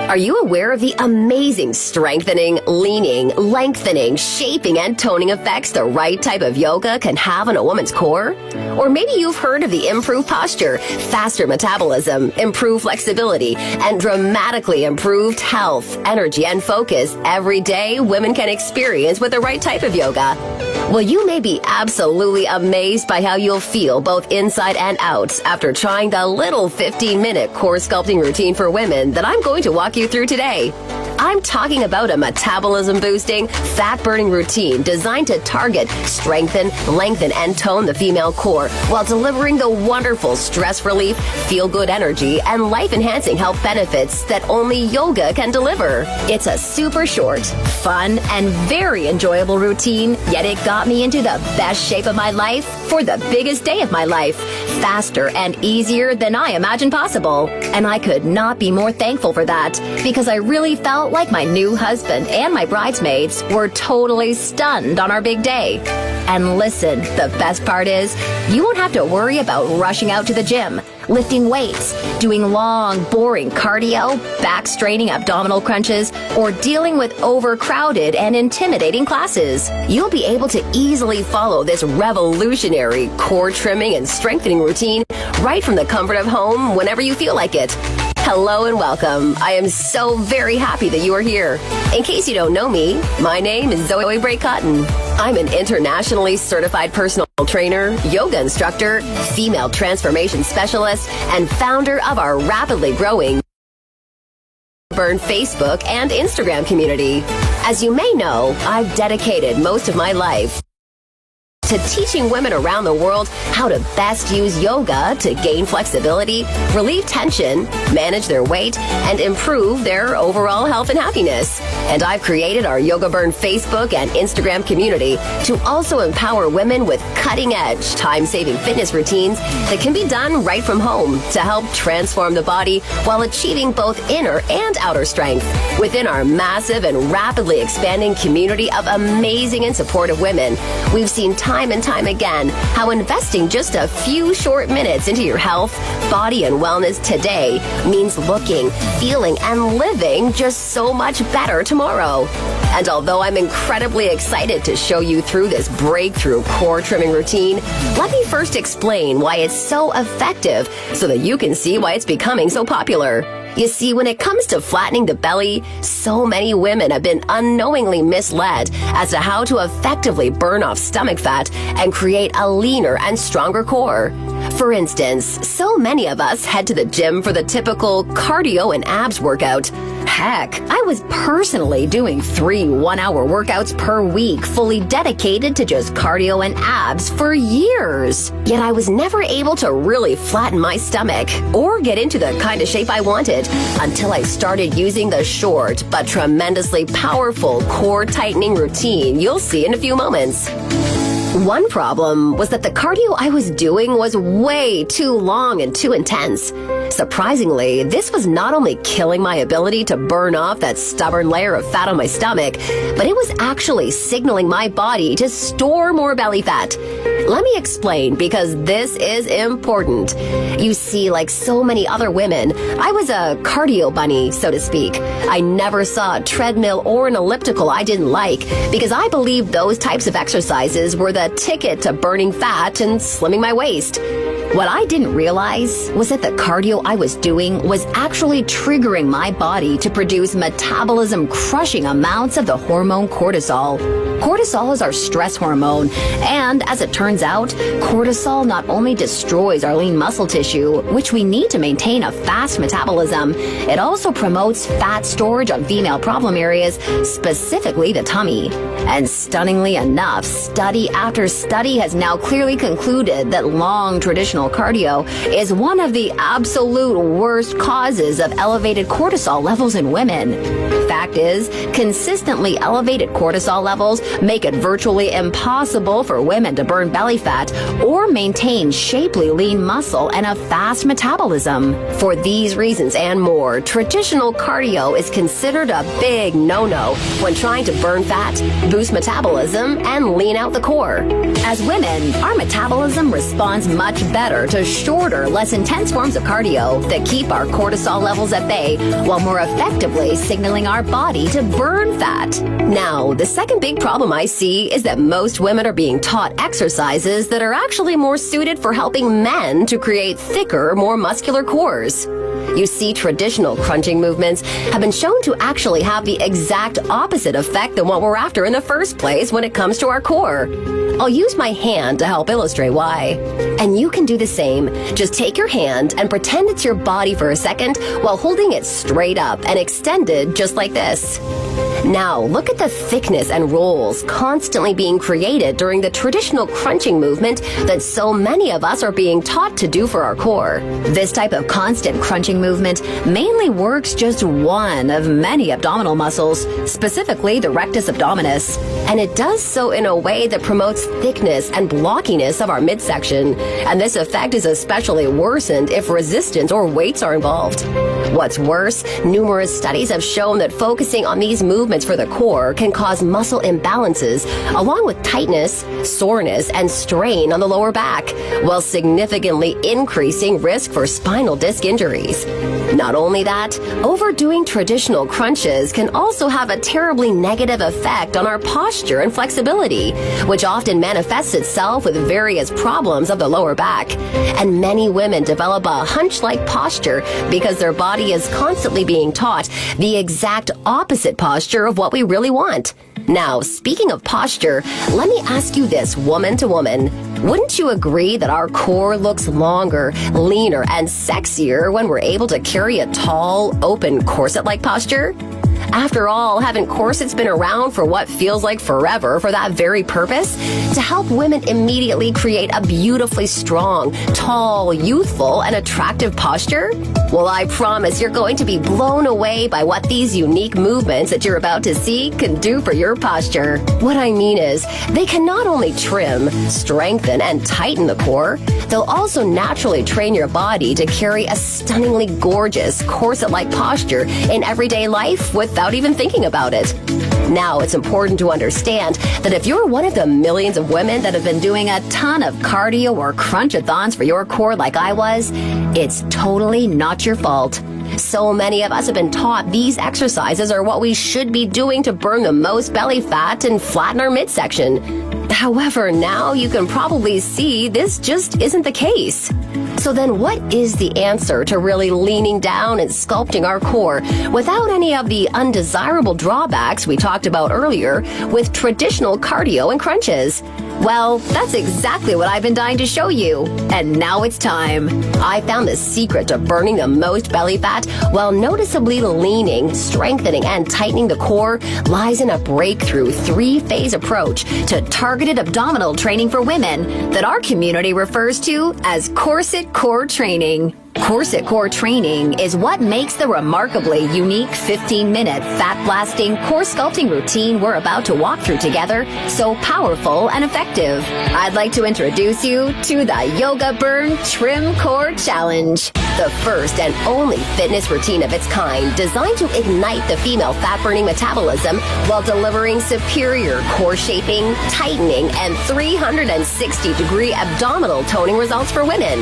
Are you aware of the amazing strengthening, leaning, lengthening, shaping, and toning effects the right type of yoga can have on a woman's core? Or maybe you've heard of the improved posture, faster metabolism, improved flexibility, and dramatically improved health, energy, and focus every day women can experience with the right type of yoga. Well, you may be absolutely amazed by how you'll feel both inside and out after trying the little 15-minute core sculpting routine for women that I'm going to walk you through today. I'm talking about a metabolism-boosting, fat-burning routine designed to target, strengthen, lengthen, and tone the female core while delivering the wonderful stress relief, feel-good energy, and life-enhancing health benefits that only yoga can deliver. It's a super short, fun, and very enjoyable routine, yet it got me into the best shape of my life for the biggest day of my life, faster and easier than I imagined possible. And I could not be more thankful for that, because I really felt like my new husband and my bridesmaids were totally stunned on our big day. And listen, the best part is, you won't have to worry about rushing out to the gym, lifting weights, doing long, boring cardio, back-straining abdominal crunches, or dealing with overcrowded and intimidating classes. You'll be able to easily follow this revolutionary core trimming and strengthening routine right from the comfort of home whenever you feel like it. Hello and welcome. I am so very happy that you are here. In case you don't know me, my name is Zoe Bray Cotton. I'm an internationally certified personal trainer, yoga instructor, female transformation specialist, and founder of our rapidly growing Burn Facebook and Instagram community. As you may know, I've dedicated most of my life to teaching women around the world how to best use yoga to gain flexibility, relieve tension, manage their weight, and improve their overall health and happiness. And I've created our Yoga Burn Facebook and Instagram community to also empower women with cutting-edge, time-saving fitness routines that can be done right from home to help transform the body while achieving both inner and outer strength. Within our massive and rapidly expanding community of amazing and supportive women, we've seen time and time again how investing just a few short minutes into your health, body, and wellness today means looking, feeling, and living just so much better tomorrow. And although I'm incredibly excited to show you through this breakthrough core trimming routine, let me first explain why it's so effective so that you can see why it's becoming so popular. You see, when it comes to flattening the belly, so many women have been unknowingly misled as to how to effectively burn off stomach fat and create a leaner and stronger core. For instance, so many of us head to the gym for the typical cardio and abs workout. Heck, I was personally doing 3 one-hour workouts per week, fully dedicated to just cardio and abs for years. Yet I was never able to really flatten my stomach or get into the kind of shape I wanted until I started using the short but tremendously powerful core tightening routine you'll see in a few moments. One problem was that the cardio I was doing was way too long and too intense. Surprisingly, this was not only killing my ability to burn off that stubborn layer of fat on my stomach, but it was actually signaling my body to store more belly fat. Let me explain, because this is important. You see, like so many other women, I was a cardio bunny, so to speak. I never saw a treadmill or an elliptical I didn't like, because I believed those types of exercises were the ticket to burning fat and slimming my waist. What I didn't realize was that the cardio I was doing was actually triggering my body to produce metabolism-crushing amounts of the hormone cortisol. Cortisol is our stress hormone, and as it turns out, cortisol not only destroys our lean muscle tissue, which we need to maintain a fast metabolism, it also promotes fat storage on female problem areas, specifically the tummy. And stunningly enough, study after study has now clearly concluded that long traditional cardio is one of the absolute worst causes of elevated cortisol levels in women. Fact is, consistently elevated cortisol levels make it virtually impossible for women to burn belly fat or maintain shapely lean muscle and a fast metabolism. For these reasons and more, traditional cardio is considered a big no-no when trying to burn fat, boost metabolism, and lean out the core. As women, our metabolism responds much better better to shorter, less intense forms of cardio that keep our cortisol levels at bay while more effectively signaling our body to burn fat. Now, the second big problem I see is that most women are being taught exercises that are actually more suited for helping men to create thicker, more muscular cores. You see, traditional crunching movements have been shown to actually have the exact opposite effect than what we're after in the first place when it comes to our core. I'll use my hand to help illustrate why. And you can do the same. Just take your hand and pretend it's your body for a second while holding it straight up and extended just like this. Now, look at the thickness and rolls constantly being created during the traditional crunching movement that so many of us are being taught to do for our core. This type of constant crunching movement mainly works just one of many abdominal muscles, specifically the rectus abdominis, and it does so in a way that promotes thickness and blockiness of our midsection, and this effect is especially worsened if resistance or weights are involved. What's worse, numerous studies have shown that focusing on these movements for the core can cause muscle imbalances, along with tightness, soreness, and strain on the lower back, while significantly increasing risk for spinal disc injuries. Not only that, overdoing traditional crunches can also have a terribly negative effect on our posture and flexibility, which often manifests itself with various problems of the lower back. And many women develop a hunch-like posture because their body is constantly being taught the exact opposite posture of what we really want. Now, speaking of posture, let me ask you this, woman to woman. Wouldn't you agree that our core looks longer, leaner, and sexier when we're able to carry a tall, open, corset-like posture? After all, haven't corsets been around for what feels like forever for that very purpose? To help women immediately create a beautifully strong, tall, youthful, and attractive posture? Well, I promise you're going to be blown away by what these unique movements that you're about to see can do for your posture. What I mean is, they can not only trim, strengthen, and tighten the core, they'll also naturally train your body to carry a stunningly gorgeous, corset-like posture in everyday life without even thinking about it. Now, it's important to understand that if you're one of the millions of women that have been doing a ton of cardio or crunch-a-thons for your core like I was, it's totally not your fault. So many of us have been taught these exercises are what we should be doing to burn the most belly fat and flatten our midsection. However, now you can probably see this just isn't the case. So then what is the answer to really leaning down and sculpting our core without any of the undesirable drawbacks we talked about earlier with traditional cardio and crunches? Well, that's exactly what I've been dying to show you. And now it's time. I found the secret to burning the most belly fat while noticeably leaning, strengthening, and tightening the core lies in a breakthrough 3-phase approach to targeted abdominal training for women that our community refers to as Corset Core Training. Corset Core Training is what makes the remarkably unique 15-minute fat-blasting core sculpting routine we're about to walk through together so powerful and effective. I'd like to introduce you to the Yoga Burn Trim Core Challenge, the first and only fitness routine of its kind designed to ignite the female fat-burning metabolism while delivering superior core shaping, tightening, and 360-degree abdominal toning results for women.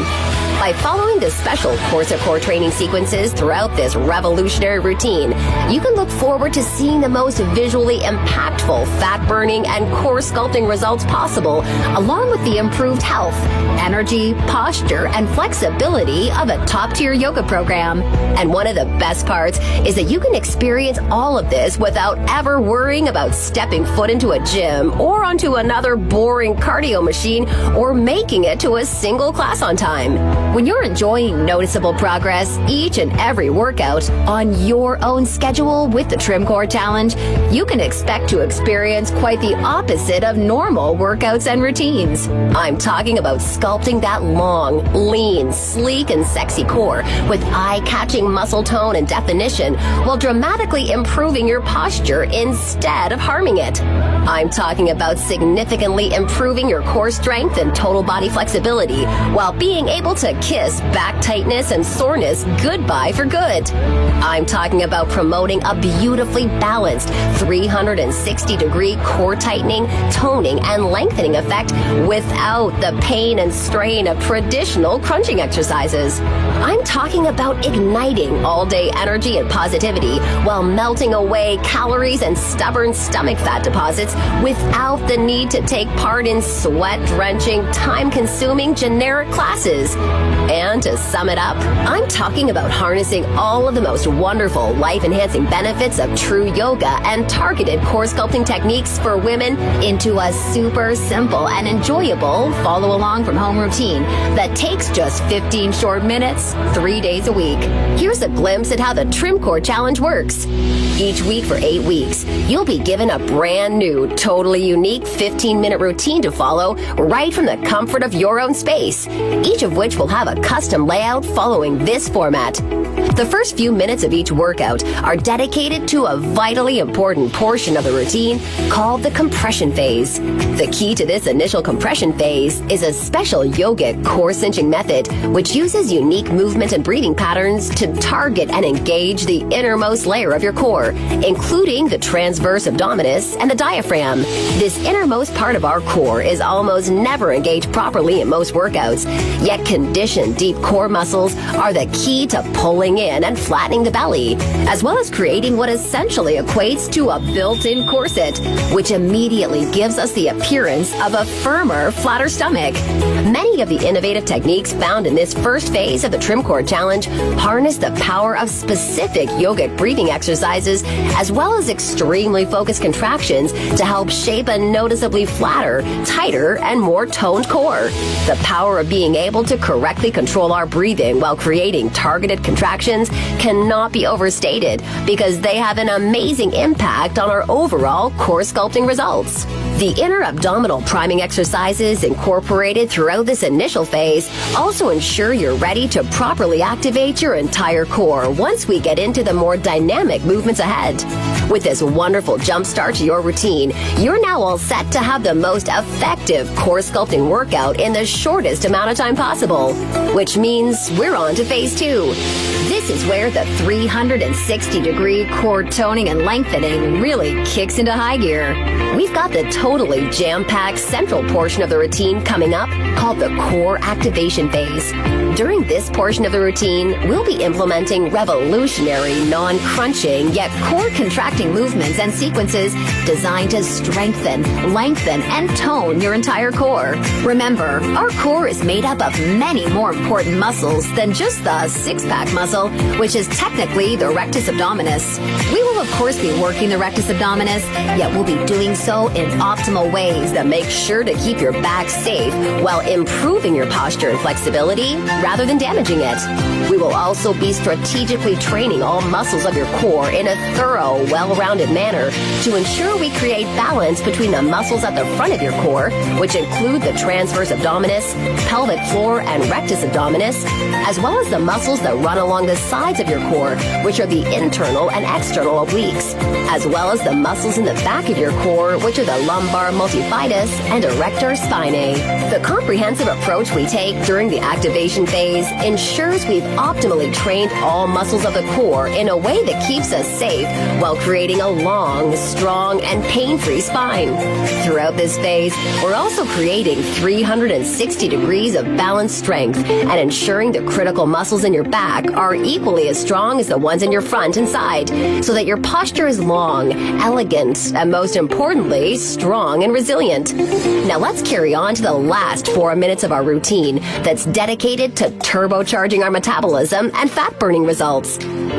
By following the special Corset Core training sequences throughout this revolutionary routine, you can look forward to seeing the most visually impactful fat-burning and core sculpting results possible, along with the improved health, energy, posture, and flexibility of a top-tier yoga program. And one of the best parts is that you can experience all of this without ever worrying about stepping foot into a gym or onto another boring cardio machine or making it to a single class on time. When you're enjoying noticeable progress each and every workout on your own schedule with the Trim Core Challenge, you can expect to experience quite the opposite of normal workouts and routines. I'm talking about sculpting that long, lean, sleek, and sexy core with eye-catching muscle tone and definition while dramatically improving your posture instead of harming it. I'm talking about significantly improving your core strength and total body flexibility while being able to kiss back tightness and soreness goodbye for good. I'm talking about promoting a beautifully balanced 360-degree core tightening, toning, and lengthening effect without the pain and strain of traditional crunching exercises. I'm talking about igniting all-day energy and positivity while melting away calories and stubborn stomach fat deposits without the need to take part in sweat-drenching, time-consuming generic classes. And to sum it up, I'm talking about harnessing all of the most wonderful life-enhancing benefits of true yoga and targeted core sculpting techniques for women into a super simple and enjoyable follow-along from home routine that takes just 15 short minutes, 3 days a week. Here's a glimpse at how the Trim Core Challenge works. Each week for 8 weeks, you'll be given a brand new, totally unique 15-minute routine to follow right from the comfort of your own space, each of which will have a custom layout following this format. The first few minutes of each workout are dedicated to a vitally important portion of the routine called the compression phase. The key to this initial compression phase is a special yogic core cinching method which uses unique movement and breathing patterns to target and engage the innermost layer of your core, including the transverse abdominis and the diaphragm. This innermost part of our core is almost never engaged properly in most workouts, yet conditioned deep core muscles are the key to pulling in and flattening the belly, as well as creating what essentially equates to a built-in corset, which immediately gives us the appearance of a firmer, flatter stomach. Many of the innovative techniques found in this first phase of the Trim Core Challenge harness the power of specific yogic breathing exercises as well as extremely focused contractions to help shape a noticeably flatter, tighter, and more toned core. The power of being able to correctly control our breathing while creating targeted contractions cannot be overstated because they have an amazing impact on our overall core sculpting results. The inner abdominal priming exercises incorporated throughout this initial phase also ensure you're ready to properly activate your entire core once we get into the more dynamic movements ahead. With this wonderful jump start to your routine, you're now all set to have the most effective core sculpting workout in the shortest amount of time possible, which means we're on to phase 2. This is where the 360-degree core toning and lengthening really kicks into high gear. We've got the totally jam-packed central portion of the routine coming up called the core activation phase. During this portion of the routine, we'll be implementing revolutionary, non-crunching, yet core-contracting movements and sequences designed to strengthen, lengthen, and tone your entire core. Remember, our core is made up of many more important muscles than just the six-pack muscle, which is technically the rectus abdominis. We will, of course, be working the rectus abdominis, yet we'll be doing so in optimal ways that make sure to keep your back safe while improving your posture and flexibility rather than damaging it. We will also be strategically training all muscles of your core in a thorough, well-rounded manner to ensure we create balance between the muscles at the front of your core, which include the transverse abdominis, pelvic floor, and rectus abdominis, as well as the muscles that run along the sides of your core, which are the internal and external obliques, as well as the muscles in the back of your core, which are the lumbar multifidus and erector spinae. The comprehensive approach we take during the activation phase ensures we've optimally trained all muscles of the core in a way that keeps us safe while creating a long, strong, and pain-free spine. Throughout this phase, we're also creating 360 degrees of balanced strength and ensuring the critical muscles in your back are equally as strong as the ones in your front and side, so that your posture is long, elegant, and most importantly, strong and resilient. Now let's carry on to the last 4 minutes of our routine that's dedicated to turbocharging our metabolism and fat-burning results.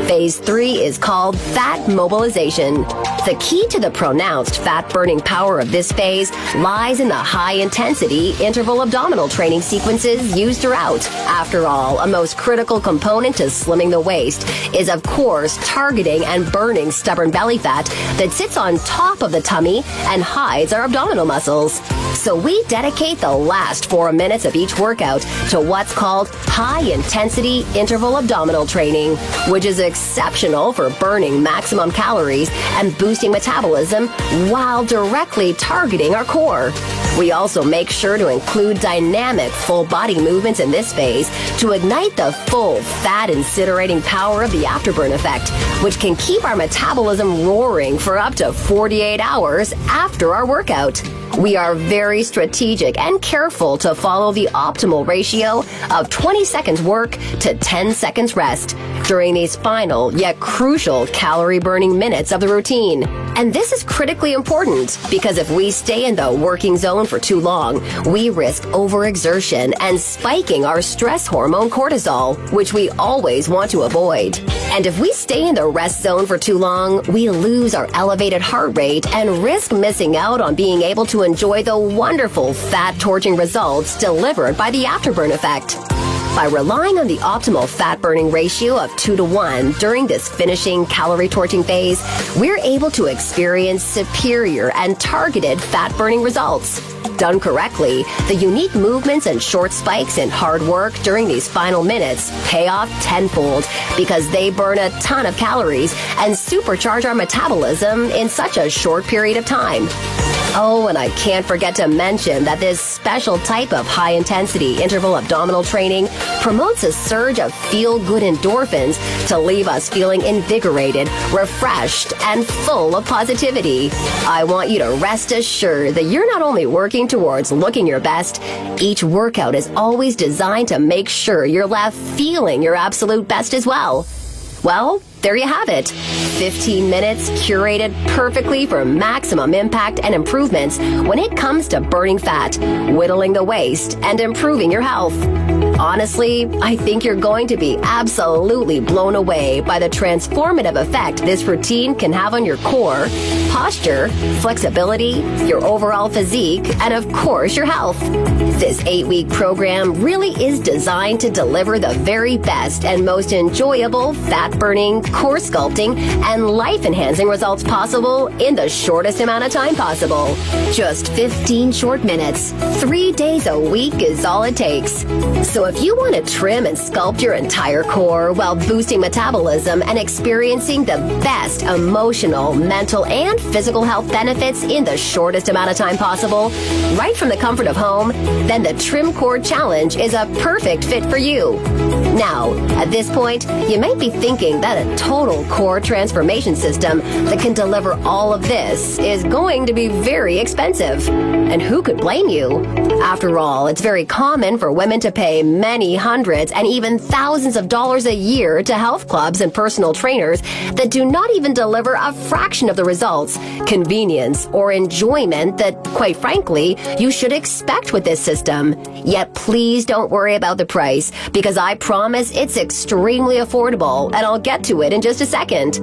Phase 3 is called fat mobilization. The key to the pronounced fat-burning power of this phase lies in the high-intensity interval abdominal training sequences used throughout. After all, a most critical component to slimming the waist is, of course, targeting and burning stubborn belly fat that sits on top of the tummy and hides our abdominal muscles. So we dedicate the last 4 minutes of each workout to what's called high-intensity interval abdominal training, which is exceptional for burning maximum calories and boosting metabolism while directly targeting our core. We also make sure to include dynamic full body movements in this phase to ignite the full fat incinerating power of the afterburn effect, which can keep our metabolism roaring for up to 48 hours after our workout. We are very strategic and careful to follow the optimal ratio of 20 seconds work to 10 seconds rest during these final yet crucial calorie burning minutes of the routine. And this is critically important because if we stay in the working zone for too long, we risk overexertion and spiking our stress hormone cortisol, which we always want to avoid. And if we stay in the rest zone for too long, we lose our elevated heart rate and risk missing out on being able to enjoy the wonderful fat-torching results delivered by the afterburn effect. By relying on the optimal fat-burning ratio of 2-to-1 during this finishing calorie-torching phase, we're able to experience superior and targeted fat-burning results. Done correctly, the unique movements and short spikes in hard work during these final minutes pay off tenfold because they burn a ton of calories and supercharge our metabolism in such a short period of time. Oh, and I can't forget to mention that this special type of high-intensity interval abdominal training promotes a surge of feel-good endorphins to leave us feeling invigorated, refreshed, and full of positivity. I want you to rest assured that you're not only working towards looking your best, each workout is always designed to make sure you're left feeling your absolute best as well. Well, there you have it. 15 minutes curated perfectly for maximum impact and improvements when it comes to burning fat, whittling the waist, and improving your health. Honestly, I think you're going to be absolutely blown away by the transformative effect this routine can have on your core, posture, flexibility, your overall physique, and of course, your health. This 8-week program really is designed to deliver the very best and most enjoyable fat-burning, core sculpting, and life-enhancing results possible in the shortest amount of time possible. Just 15 short minutes, 3 days a week is all it takes. So if you want to trim and sculpt your entire core while boosting metabolism and experiencing the best emotional, mental, and physical health benefits in the shortest amount of time possible, right from the comfort of home, then the Trim Core Challenge is a perfect fit for you. Now, at this point, you might be thinking that a total core transformation system that can deliver all of this is going to be very expensive. And who could blame you? After all, it's very common for women to pay many hundreds and even thousands of dollars a year to health clubs and personal trainers that do not even deliver a fraction of the results, convenience, or enjoyment that, quite frankly, you should expect with this system. Yet please don't worry about the price, because I promise it's extremely affordable, and I'll get to it in just a second.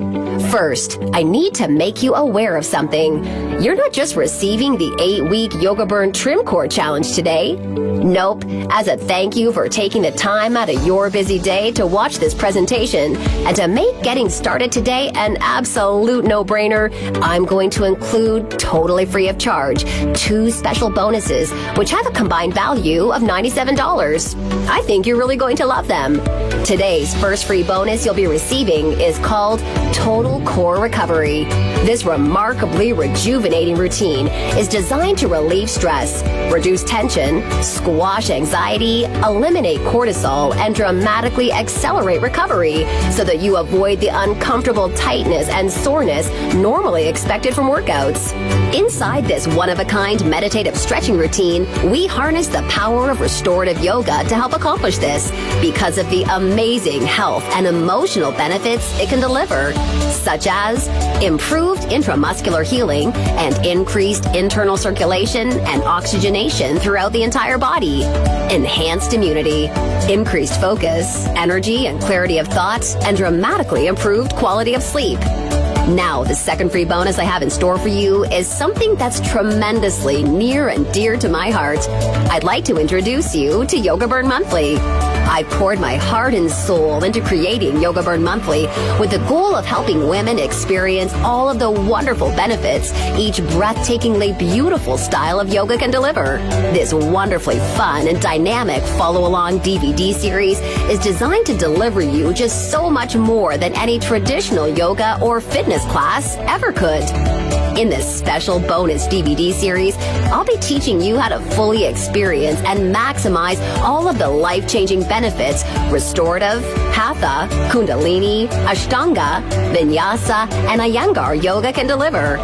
First, I need to make you aware of something. You're not just receiving the 8-week Yoga Burn Trim Core Challenge today. Nope. As a thank you for taking the time out of your busy day to watch this presentation and to make getting started today an absolute no-brainer, I'm going to include, totally free of charge, 2 special bonuses, which have a combined value of $97. I think you're really going to love them. Today's first free bonus you'll be receiving is called Total Core Recovery. This remarkably rejuvenating routine is designed to relieve stress, reduce tension, squash anxiety, eliminate cortisol, and dramatically accelerate recovery so that you avoid the uncomfortable tightness and soreness normally expected from workouts. Inside this one-of-a-kind meditative stretching routine, we harness the power of restorative yoga to help accomplish this because of the amazing health and emotional benefits it can deliver, such as improved intramuscular healing and increased internal circulation and oxygenation throughout the entire body, enhanced immunity, increased focus, energy and clarity of thought, and dramatically improved quality of sleep. Now, the second free bonus I have in store for you is something that's tremendously near and dear to my heart. I'd like to introduce you to Yoga Burn Monthly. I poured my heart and soul into creating Yoga Burn Monthly with the goal of helping women experience all of the wonderful benefits each breathtakingly beautiful style of yoga can deliver. This wonderfully fun and dynamic follow-along DVD series is designed to deliver you just so much more than any traditional yoga or fitness class ever could. In this special bonus DVD series, I'll be teaching you how to fully experience and maximize all of the life-changing benefits restorative, hatha, kundalini, ashtanga, vinyasa, and iyengar yoga can deliver.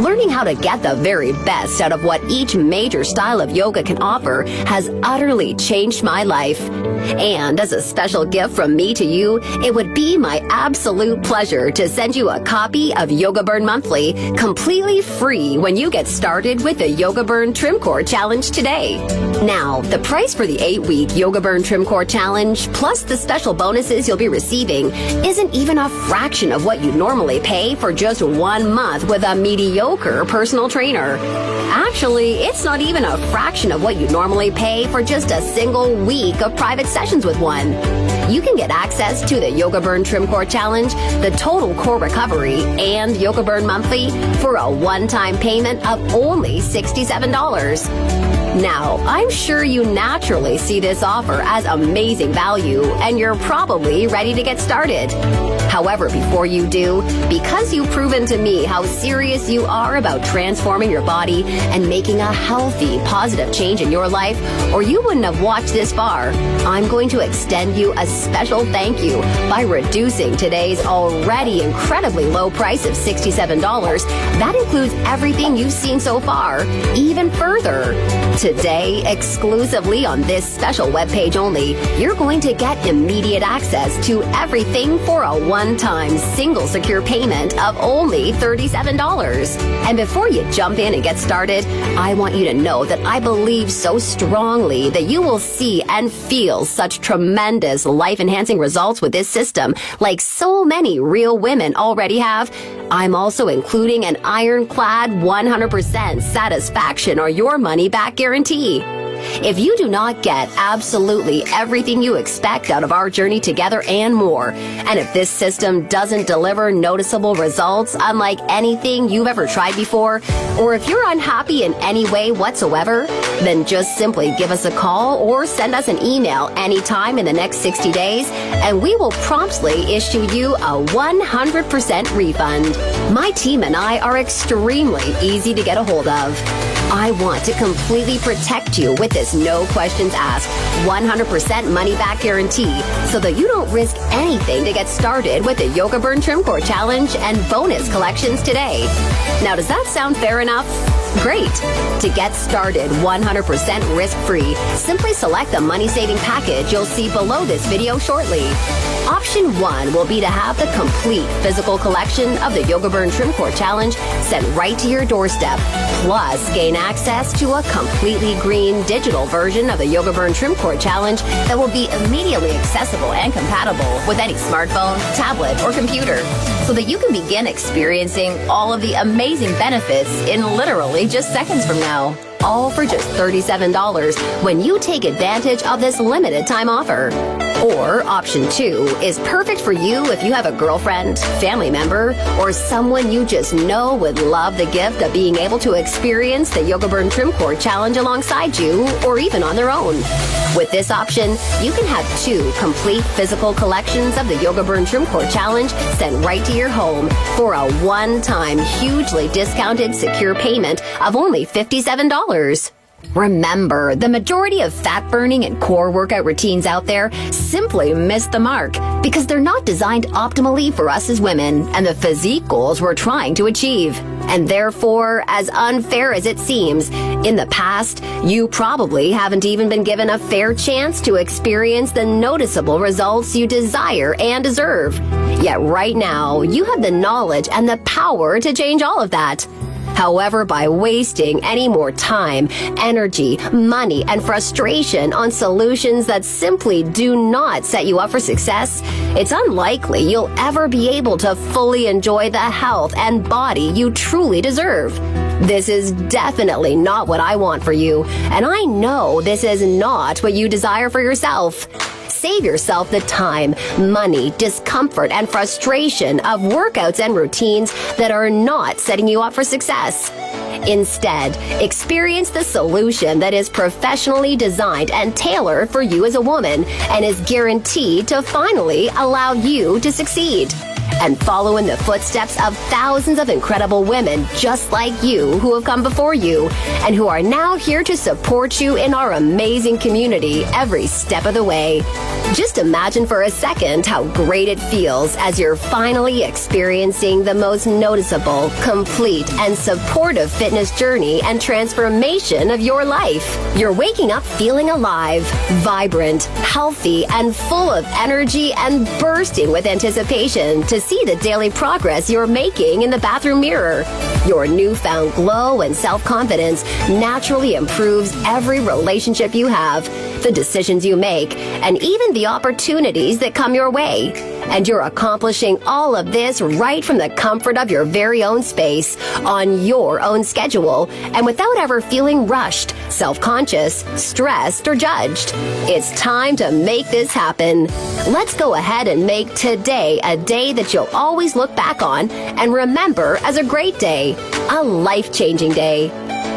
Learning how to get the very best out of what each major style of yoga can offer has utterly changed my life. And as a special gift from me to you, it would be my absolute pleasure to send you a copy of Yoga Burn Monthly completely free when you get started with the Yoga Burn Trim Core Challenge today. Now, the price for the 8-week Yoga Burn Trim Core Challenge, plus the special bonuses you'll be receiving, isn't even a fraction of what you normally pay for just 1 month with a mediocre personal trainer. Actually, it's not even a fraction of what you normally pay for just a single week of private sessions with one. You can get access to the Yoga Burn Trim Core Challenge, the Total Core Recovery, and Yoga Burn Monthly for a one-time payment of only $67. Now, I'm sure you naturally see this offer as amazing value, and you're probably ready to get started. However, before you do, because you've proven to me how serious you are about transforming your body and making a healthy, positive change in your life, or you wouldn't have watched this far, I'm going to extend you a special thank you by reducing today's already incredibly low price of $67. That includes everything you've seen so far, even further. Today, exclusively on this special webpage only, you're going to get immediate access to everything for a one-time single secure payment of only $37. And before you jump in and get started, I want you to know that I believe so strongly that you will see and feel such tremendous life-enhancing results with this system, like so many real women already have. I'm also including an ironclad 100% satisfaction or your money back guarantee. If you do not get absolutely everything you expect out of our journey together and more, and if this system doesn't deliver noticeable results unlike anything you've ever tried before, or if you're unhappy in any way whatsoever, then just simply give us a call or send us an email anytime in the next 60 days, and we will promptly issue you a 100% refund. My team and I are extremely easy to get a hold of. I want to completely protect you with this no questions asked, 100% money back guarantee, so that you don't risk anything to get started with the Yoga Burn Trim Core Challenge and bonus collections today. Now, does that sound fair enough? Great! To get started 100% risk-free, simply select the money-saving package you'll see below this video shortly. Option 1 will be to have the complete physical collection of the Yoga Burn Trim Core Challenge sent right to your doorstep, plus gain access to a completely green digital version of the Yoga Burn Trim Core Challenge that will be immediately accessible and compatible with any smartphone, tablet, or computer, so that you can begin experiencing all of the amazing benefits in literally just seconds from now. All for just $37 when you take advantage of this limited time offer. Or option 2 is perfect for you if you have a girlfriend, family member, or someone you just know would love the gift of being able to experience the Yoga Burn Trim Core Challenge alongside you, or even on their own. With this option, you can have 2 complete physical collections of the Yoga Burn Trim Core Challenge sent right to your home for a one-time, hugely discounted secure payment of only $57. Remember, the majority of fat-burning and core workout routines out there simply miss the mark because they're not designed optimally for us as women and the physique goals we're trying to achieve. And therefore, as unfair as it seems, in the past, you probably haven't even been given a fair chance to experience the noticeable results you desire and deserve. Yet right now, you have the knowledge and the power to change all of that. However, by wasting any more time, energy, money, and frustration on solutions that simply do not set you up for success, it's unlikely you'll ever be able to fully enjoy the health and body you truly deserve. This is definitely not what I want for you, and I know this is not what you desire for yourself. Save yourself the time, money, discomfort, and frustration of workouts and routines that are not setting you up for success. Instead, experience the solution that is professionally designed and tailored for you as a woman and is guaranteed to finally allow you to succeed. And follow in the footsteps of thousands of incredible women just like you who have come before you and who are now here to support you in our amazing community every step of the way. Just imagine for a second how great it feels as you're finally experiencing the most noticeable, complete, and supportive fitness journey and transformation of your life. You're waking up feeling alive, vibrant, healthy, and full of energy and bursting with anticipation to see the daily progress you're making in the bathroom mirror. Your newfound glow and self-confidence naturally improves every relationship you have, the decisions you make, and even the opportunities that come your way. And you're accomplishing all of this right from the comfort of your very own space, on your own schedule, and without ever feeling rushed, self-conscious, stressed, or judged. It's time to make this happen. Let's go ahead and make today a day that you'll always look back on and remember as a great day, a life-changing day.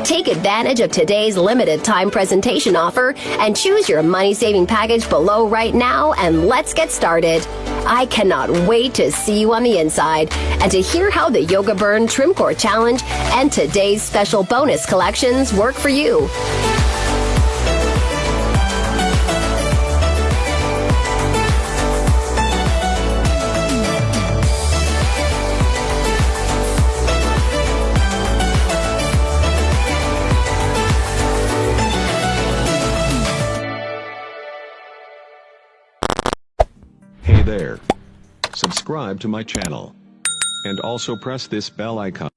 Take advantage of today's limited time presentation offer and choose your money-saving package below right now, and let's get started. I cannot wait to see you on the inside and to hear how the Yoga Burn Trim Core Challenge and today's special bonus collections work for you. Hey there. Subscribe to my channel. And also press this bell icon.